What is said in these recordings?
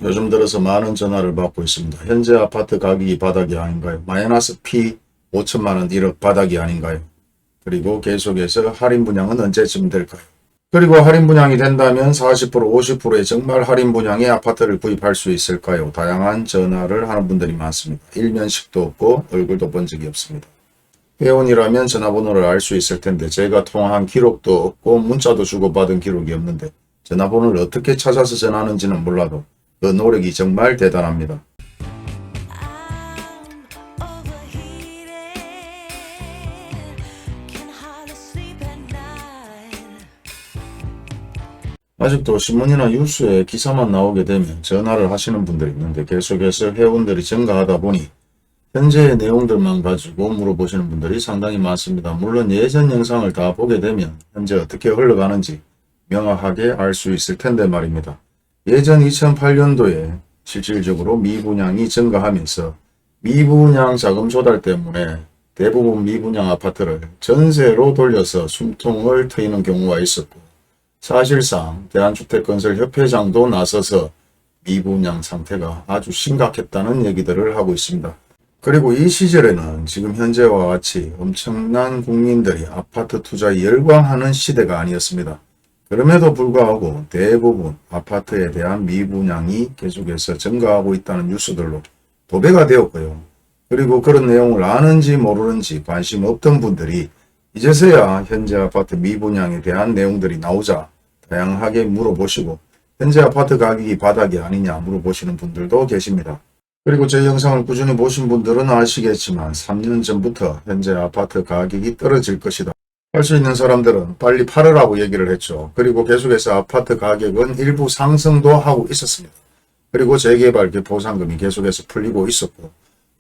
요즘 들어서 많은 전화를 받고 있습니다. 현재 아파트 가격이 바닥이 아닌가요? 마이너스 P 5천만원 1억 바닥이 아닌가요? 그리고 계속해서 할인 분양은 언제쯤 될까요? 그리고 할인 분양이 된다면 40% 50%의 정말 할인 분양의 아파트를 구입할 수 있을까요? 다양한 전화를 하는 분들이 많습니다. 일면식도 없고 얼굴도 본 적이 없습니다. 회원이라면 전화번호를 알 수 있을 텐데 제가 통화한 기록도 없고 문자도 주고받은 기록이 없는데 전화번호를 어떻게 찾아서 전하는지는 몰라도 그 노력이 정말 대단합니다. 아직도 신문이나 뉴스에 기사만 나오게 되면 전화를 하시는 분들이 있는데 계속해서 회원들이 증가하다 보니 현재의 내용들만 가지고 물어보시는 분들이 상당히 많습니다. 물론 예전 영상을 다 보게 되면 현재 어떻게 흘러가는지 명확하게 알 수 있을 텐데 말입니다. 예전 2008년도에 실질적으로 미분양이 증가하면서 미분양 자금 조달 때문에 대부분 미분양 아파트를 전세로 돌려서 숨통을 트이는 경우가 있었고, 사실상 대한주택건설협회장도 나서서 미분양 상태가 아주 심각했다는 얘기들을 하고 있습니다. 그리고 이 시절에는 지금 현재와 같이 엄청난 국민들이 아파트 투자에 열광하는 시대가 아니었습니다. 그럼에도 불구하고 대부분 아파트에 대한 미분양이 계속해서 증가하고 있다는 뉴스들로 도배가 되었고요. 그리고 그런 내용을 아는지 모르는지 관심 없던 분들이 이제서야 현재 아파트 미분양에 대한 내용들이 나오자 다양하게 물어보시고 현재 아파트 가격이 바닥이 아니냐 물어보시는 분들도 계십니다. 그리고 제 영상을 꾸준히 보신 분들은 아시겠지만 3년 전부터 현재 아파트 가격이 떨어질 것이다. 할 수 있는 사람들은 빨리 팔으라고 얘기를 했죠. 그리고 계속해서 아파트 가격은 일부 상승도 하고 있었습니다. 그리고 재개발 보상금이 계속해서 풀리고 있었고,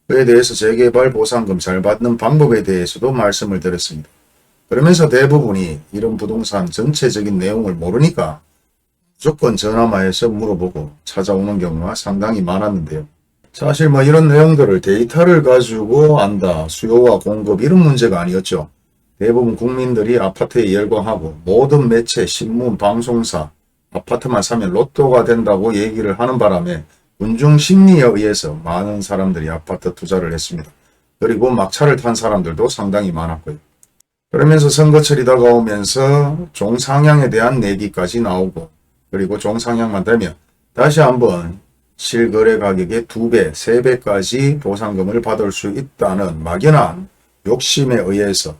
그에 대해서 재개발 보상금 잘 받는 방법에 대해서도 말씀을 드렸습니다. 그러면서 대부분이 이런 부동산 전체적인 내용을 모르니까 무조건 전화만해서 물어보고 찾아오는 경우가 상당히 많았는데요. 사실 이런 내용들을 데이터를 가지고 안다, 수요와 공급 이런 문제가 아니었죠. 대부분 국민들이 아파트에 열광하고 모든 매체, 신문, 방송사 아파트만 사면 로또가 된다고 얘기를 하는 바람에 군중 심리에 의해서 많은 사람들이 아파트 투자를 했습니다. 그리고 막차를 탄 사람들도 상당히 많았고요. 그러면서 선거철이 다가오면서 종상향에 대한 내기까지 나오고, 그리고 종상향만 되면 다시 한번 실거래 가격의 2배, 3배까지 보상금을 받을 수 있다는 막연한 욕심에 의해서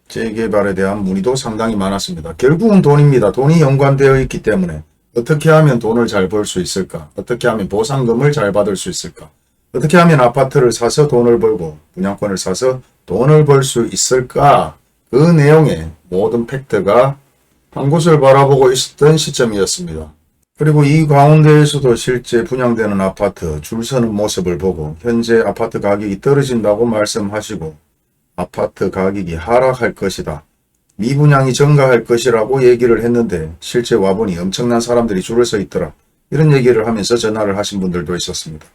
재개발에 대한 문의도 상당히 많았습니다. 결국은 돈입니다. 돈이 연관되어 있기 때문에 어떻게 하면 돈을 잘 벌 수 있을까? 어떻게 하면 보상금을 잘 받을 수 있을까? 어떻게 하면 아파트를 사서 돈을 벌고 분양권을 사서 돈을 벌 수 있을까? 그 내용의 모든 팩트가 한 곳을 바라보고 있었던 시점이었습니다. 그리고 이 가운데에서도 실제 분양되는 아파트 줄 서는 모습을 보고 현재 아파트 가격이 떨어진다고 말씀하시고 아파트 가격이 하락할 것이다, 미분양이 증가할 것이라고 얘기를 했는데 실제 와보니 엄청난 사람들이 줄을 서 있더라, 이런 얘기를 하면서 전화를 하신 분들도 있었습니다.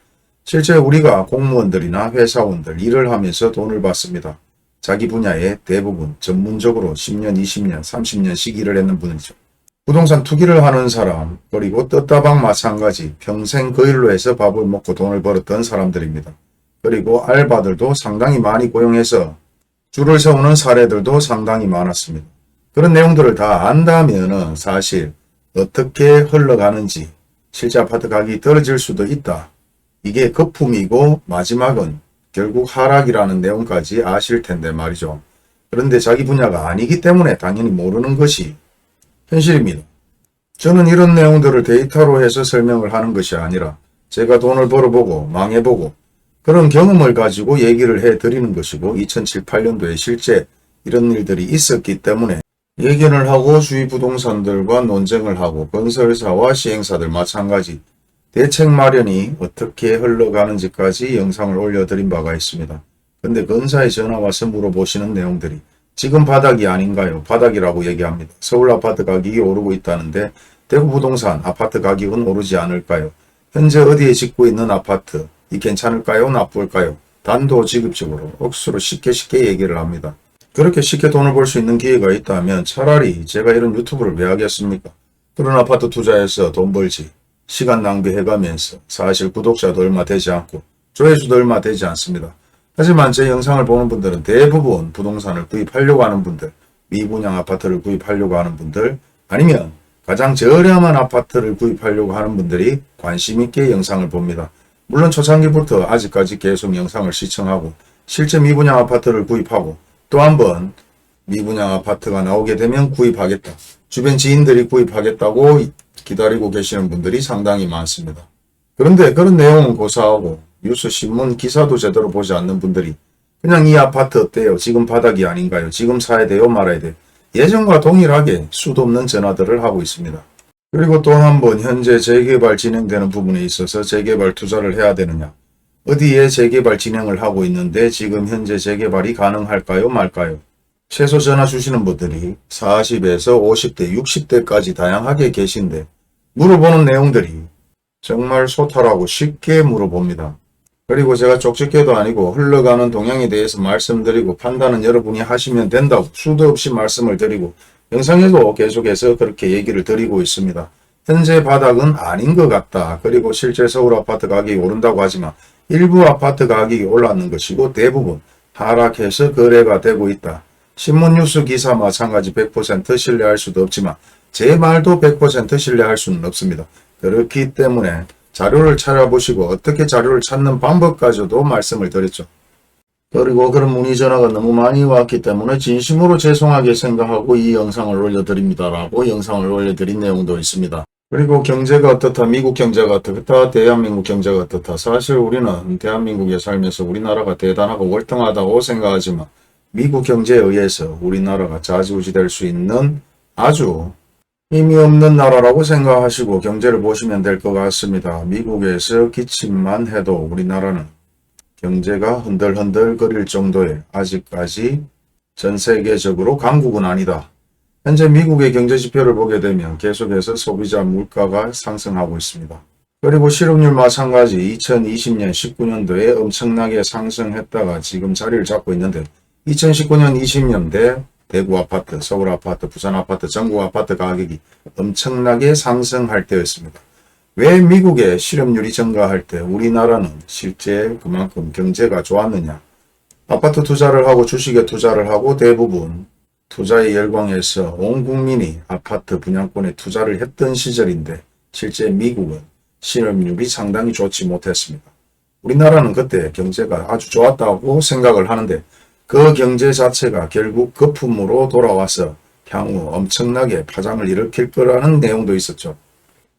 실제 우리가 공무원들이나 회사원들 일을 하면서 돈을 받습니다. 자기 분야에 대부분 전문적으로 10년, 20년, 30년씩 일을 했는 분이죠. 부동산 투기를 하는 사람, 그리고 떴다방 마찬가지 평생 그 일로 해서 밥을 먹고 돈을 벌었던 사람들입니다. 그리고 알바들도 상당히 많이 고용해서 줄을 세우는 사례들도 상당히 많았습니다. 그런 내용들을 다 안다면은 사실 어떻게 흘러가는지, 실제 아파트 가격이 떨어질 수도 있다, 이게 거품이고 마지막은 결국 하락이라는 내용까지 아실 텐데 말이죠. 그런데 자기 분야가 아니기 때문에 당연히 모르는 것이 현실입니다. 저는 이런 내용들을 데이터로 해서 설명을 하는 것이 아니라 제가 돈을 벌어보고 망해보고 그런 경험을 가지고 얘기를 해드리는 것이고, 2007, 8년도에 실제 이런 일들이 있었기 때문에 예견을 하고 주위 부동산들과 논쟁을 하고 건설사와 시행사들 마찬가지 대책 마련이 어떻게 흘러가는지까지 영상을 올려드린 바가 있습니다. 근데 건사에 전화 와서 물어보시는 내용들이 지금 바닥이 아닌가요? 바닥이라고 얘기합니다. 서울 아파트 가격이 오르고 있다는데 대구 부동산 아파트 가격은 오르지 않을까요? 현재 어디에 짓고 있는 아파트 이 괜찮을까요? 나쁠까요? 단도직입적으로 억수로 쉽게 얘기를 합니다. 그렇게 쉽게 돈을 벌 수 있는 기회가 있다면 차라리 제가 이런 유튜브를 왜 하겠습니까? 그런 아파트 투자해서 돈 벌지. 시간 낭비해가면서 사실 구독자도 얼마 되지 않고 조회수도 얼마 되지 않습니다. 하지만 제 영상을 보는 분들은 대부분 부동산을 구입하려고 하는 분들, 미분양 아파트를 구입하려고 하는 분들, 아니면 가장 저렴한 아파트를 구입하려고 하는 분들이 관심 있게 영상을 봅니다. 물론 초창기부터 아직까지 계속 영상을 시청하고 실제 미분양 아파트를 구입하고 또 한번 미분양 아파트가 나오게 되면 구입하겠다. 주변 지인들이 구입하겠다고 기다리고 계시는 분들이 상당히 많습니다. 그런데 그런 내용은 고사하고 뉴스 신문 기사도 제대로 보지 않는 분들이 그냥 이 아파트 어때요? 지금 바닥이 아닌가요? 지금 사야 돼요? 말아야 돼요? 예전과 동일하게 수도 없는 전화들을 하고 있습니다. 그리고 또 한 번 현재 재개발 진행되는 부분에 있어서 재개발 투자를 해야 되느냐? 어디에 재개발 진행을 하고 있는데 지금 현재 재개발이 가능할까요? 말까요? 최소 전화 주시는 분들이 40에서 50대, 60대까지 다양하게 계신데 물어보는 내용들이 정말 소탈하고 쉽게 물어봅니다. 그리고 제가 쪽집게도 아니고 흘러가는 동향에 대해서 말씀드리고 판단은 여러분이 하시면 된다고 수도 없이 말씀을 드리고 영상에도 계속해서 그렇게 얘기를 드리고 있습니다. 현재 바닥은 아닌 것 같다. 그리고 실제 서울 아파트 가격이 오른다고 하지만 일부 아파트 가격이 올랐는 것이고 대부분 하락해서 거래가 되고 있다. 신문 뉴스 기사 마찬가지 100% 신뢰할 수도 없지만 제 말도 100% 신뢰할 수는 없습니다. 그렇기 때문에 자료를 찾아보시고 어떻게 자료를 찾는 방법까지도 말씀을 드렸죠. 그리고 그런 문의 전화가 너무 많이 왔기 때문에 진심으로 죄송하게 생각하고 이 영상을 올려드립니다라고 영상을 올려드린 내용도 있습니다. 그리고 경제가 어떻다, 미국 경제가 어떻다, 대한민국 경제가 어떻다. 사실 우리는 대한민국에 살면서 우리나라가 대단하고 월등하다고 생각하지만 미국 경제에 의해서 우리나라가 좌지우지될 수 있는 아주 힘이 없는 나라라고 생각하시고 경제를 보시면 될 것 같습니다. 미국에서 기침만 해도 우리나라는 경제가 흔들흔들 거릴 정도의 아직까지 전 세계적으로 강국은 아니다. 현재 미국의 경제지표를 보게 되면 계속해서 소비자 물가가 상승하고 있습니다. 그리고 실업률 마찬가지 2020년 19년도에 엄청나게 상승했다가 지금 자리를 잡고 있는데 2019년 20년대 대구 아파트, 서울 아파트, 부산 아파트, 전국 아파트 가격이 엄청나게 상승할 때였습니다. 왜 미국의 실업률이 증가할 때 우리나라는 실제 그만큼 경제가 좋았느냐? 아파트 투자를 하고 주식에 투자를 하고 대부분 투자의 열광에서 온 국민이 아파트 분양권에 투자를 했던 시절인데 실제 미국은 실업률이 상당히 좋지 못했습니다. 우리나라는 그때 경제가 아주 좋았다고 생각을 하는데 그 경제 자체가 결국 거품으로 돌아와서 향후 엄청나게 파장을 일으킬 거라는 내용도 있었죠.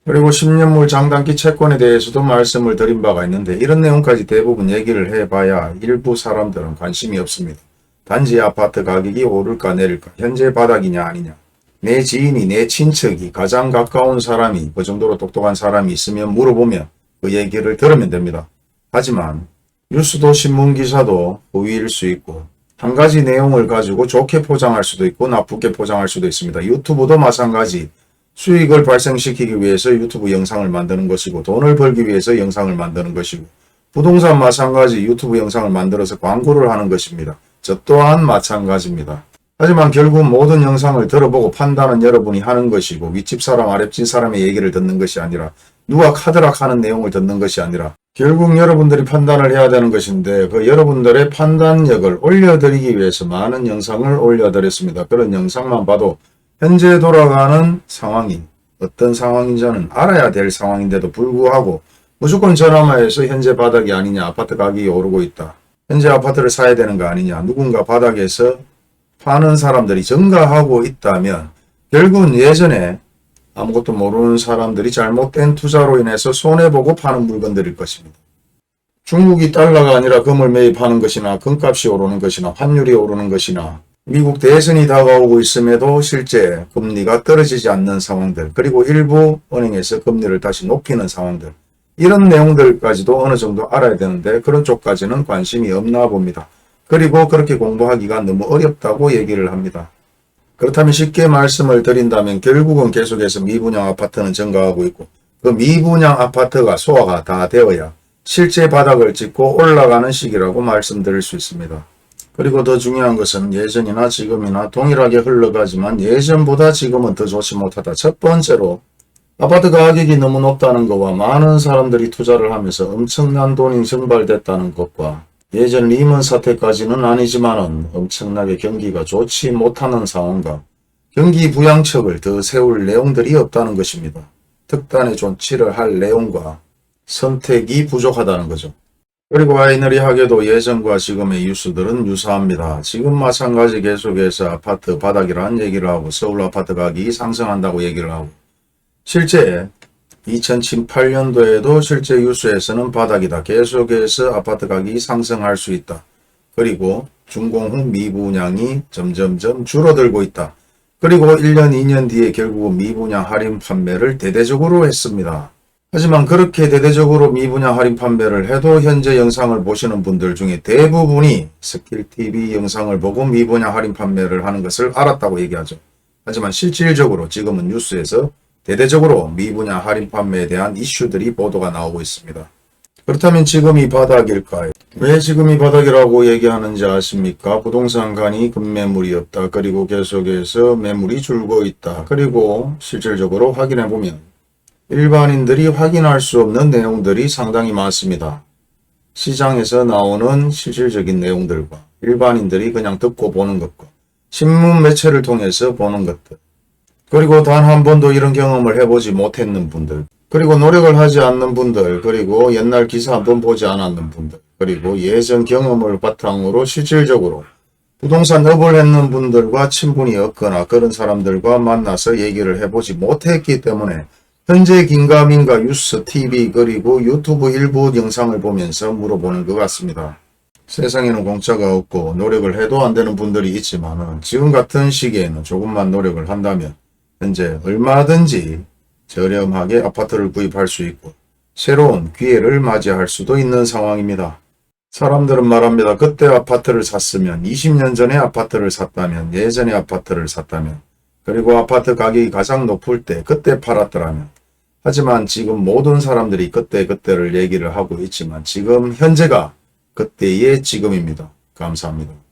그리고 10년물 장단기 채권에 대해서도 말씀을 드린 바가 있는데 이런 내용까지 대부분 얘기를 해봐야 일부 사람들은 관심이 없습니다. 단지 아파트 가격이 오를까 내릴까, 현재 바닥이냐 아니냐, 내 지인이 내 친척이 가장 가까운 사람이 그 정도로 똑똑한 사람이 있으면 물어보면 그 얘기를 들으면 됩니다. 하지만 뉴스도 신문기사도 허위일 수 있고 한 가지 내용을 가지고 좋게 포장할 수도 있고 나쁘게 포장할 수도 있습니다. 유튜브도 마찬가지 수익을 발생시키기 위해서 유튜브 영상을 만드는 것이고 돈을 벌기 위해서 영상을 만드는 것이고 부동산 마찬가지 유튜브 영상을 만들어서 광고를 하는 것입니다. 저 또한 마찬가지입니다. 하지만 결국 모든 영상을 들어보고 판단은 여러분이 하는 것이고 윗집 사람 아랫집 사람의 얘기를 듣는 것이 아니라 누가 카드락하는 내용을 듣는 것이 아니라 결국 여러분들이 판단을 해야 되는 것인데 그 여러분들의 판단력을 올려드리기 위해서 많은 영상을 올려드렸습니다. 그런 영상만 봐도 현재 돌아가는 상황이 어떤 상황인지는 알아야 될 상황인데도 불구하고 무조건 전화만해서 현재 바닥이 아니냐, 아파트 가격이 오르고 있다, 현재 아파트를 사야 되는 거 아니냐, 누군가 바닥에서 파는 사람들이 증가하고 있다면 결국은 예전에 아무것도 모르는 사람들이 잘못된 투자로 인해서 손해보고 파는 물건들일 것입니다. 중국이 달러가 아니라 금을 매입하는 것이나 금값이 오르는 것이나 환율이 오르는 것이나 미국 대선이 다가오고 있음에도 실제 금리가 떨어지지 않는 상황들, 그리고 일부 은행에서 금리를 다시 높이는 상황들, 이런 내용들까지도 어느 정도 알아야 되는데 그런 쪽까지는 관심이 없나 봅니다. 그리고 그렇게 공부하기가 너무 어렵다고 얘기를 합니다. 그렇다면 쉽게 말씀을 드린다면 결국은 계속해서 미분양 아파트는 증가하고 있고 그 미분양 아파트가 소화가 다 되어야 실제 바닥을 찍고 올라가는 시기라고 말씀드릴 수 있습니다. 그리고 더 중요한 것은 예전이나 지금이나 동일하게 흘러가지만 예전보다 지금은 더 좋지 못하다. 첫 번째로 아파트 가격이 너무 높다는 것과 많은 사람들이 투자를 하면서 엄청난 돈이 증발됐다는 것과 예전 리먼 사태까지는 아니지만은 엄청나게 경기가 좋지 못하는 상황과 경기 부양책을 더 세울 내용들이 없다는 것입니다. 특단의 조치를 할 내용과 선택이 부족하다는 거죠. 그리고 아이러니하게도 예전과 지금의 뉴스들은 유사합니다. 지금 마찬가지 계속해서 아파트 바닥이라는 얘기를 하고 서울 아파트 가격이 상승한다고 얘기를 하고 실제 2018년도에도 실제 뉴스에서는 바닥이다. 계속해서 아파트 가격이 상승할 수 있다. 그리고 준공후 미분양이 점점점 줄어들고 있다. 그리고 1년, 2년 뒤에 결국은 미분양 할인 판매를 대대적으로 했습니다. 하지만 그렇게 대대적으로 미분양 할인 판매를 해도 현재 영상을 보시는 분들 중에 대부분이 스킬TV 영상을 보고 미분양 할인 판매를 하는 것을 알았다고 얘기하죠. 하지만 실질적으로 지금은 뉴스에서 대대적으로 미분양 할인 판매에 대한 이슈들이 보도가 나오고 있습니다. 그렇다면 지금이 바닥일까요? 왜 지금이 바닥이라고 얘기하는지 아십니까? 부동산 간이 급매물이 없다. 그리고 계속해서 매물이 줄고 있다. 그리고 실질적으로 확인해보면 일반인들이 확인할 수 없는 내용들이 상당히 많습니다. 시장에서 나오는 실질적인 내용들과 일반인들이 그냥 듣고 보는 것과 신문 매체를 통해서 보는 것들 그리고 단 한 번도 이런 경험을 해보지 못했는 분들 그리고 노력을 하지 않는 분들 그리고 옛날 기사 한 번 보지 않았는 분들 그리고 예전 경험을 바탕으로 실질적으로 부동산 업을 했는 분들과 친분이 없거나 그런 사람들과 만나서 얘기를 해보지 못했기 때문에 현재 긴가민가 뉴스, TV 그리고 유튜브 일부 영상을 보면서 물어보는 것 같습니다. 세상에는 공짜가 없고 노력을 해도 안 되는 분들이 있지만 지금 같은 시기에는 조금만 노력을 한다면 현재 얼마든지 저렴하게 아파트를 구입할 수 있고 새로운 기회를 맞이할 수도 있는 상황입니다. 사람들은 말합니다. 그때 아파트를 샀으면 20년 전에 아파트를 샀다면 예전에 아파트를 샀다면 그리고 아파트 가격이 가장 높을 때 그때 팔았더라면 하지만 지금 모든 사람들이 그때를 얘기를 하고 있지만 지금 현재가 그때의 지금입니다. 감사합니다.